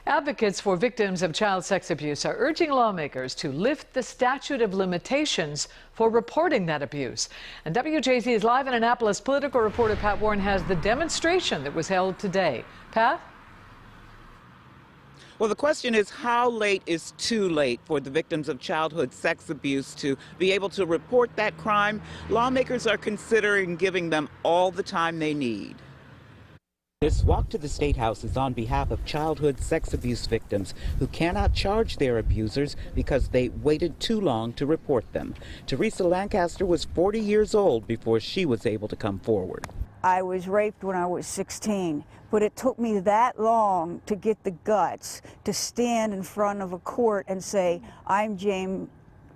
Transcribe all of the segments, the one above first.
Advocates for victims of child sex abuse are urging lawmakers to lift the statute of limitations for reporting that abuse. And WJZ is live in Annapolis. Political reporter Pat Warren has the demonstration that was held today. Pat? Well, the question is, how late is too late for the victims of childhood sex abuse to be able to report that crime? Lawmakers are considering giving them all the time they need. This walk to the State House is on behalf of childhood sex abuse victims who cannot charge their abusers because they waited too long to report them. Teresa Lancaster was 40 years old before she was able to come forward. I was raped when I was 16, but it took me that long to get the guts to stand in front of a court and say, I'm James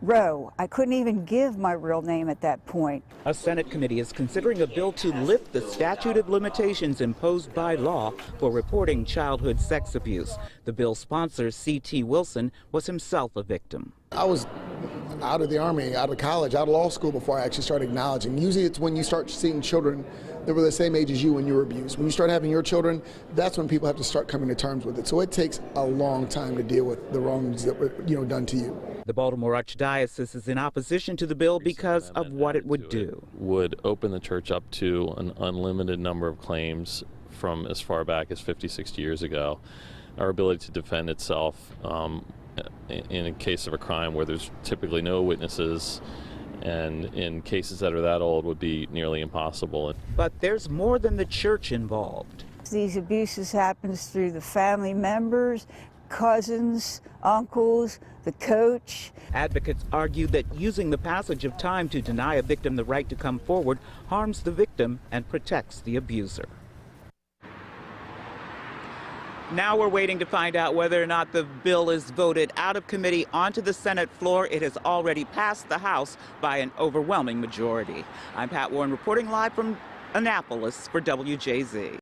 Rowe. I couldn't even give my real name at that point. A Senate committee is considering a bill to lift the statute of limitations imposed by law for reporting childhood sex abuse. The bill's sponsor, C.T. Wilson, was himself a victim. I was out of the Army, out of college, out of law school before I actually started acknowledging. Usually it's when you start seeing children that were the same age as you when you were abused. When you start having your children, that's when people have to start coming to terms with it. So it takes a long time to deal with the wrongs that were done to you. The Baltimore Archdiocese is in opposition to the bill because of what it would do. Would open the church up to an unlimited number of claims from as far back as 50, 60 years ago. Our ability to defend itself in a case of a crime where there's typically no witnesses, and in cases that are that old would be nearly impossible. But there's more than the church involved. These abuses happens through the family members, cousins, uncles, the coach. Advocates argue that using the passage of time to deny a victim the right to come forward harms the victim and protects the abuser. Now we're waiting to find out whether or not the bill is voted out of committee onto the Senate floor. It has already passed the House by an overwhelming majority. I'm Pat Warren reporting live from Annapolis for WJZ.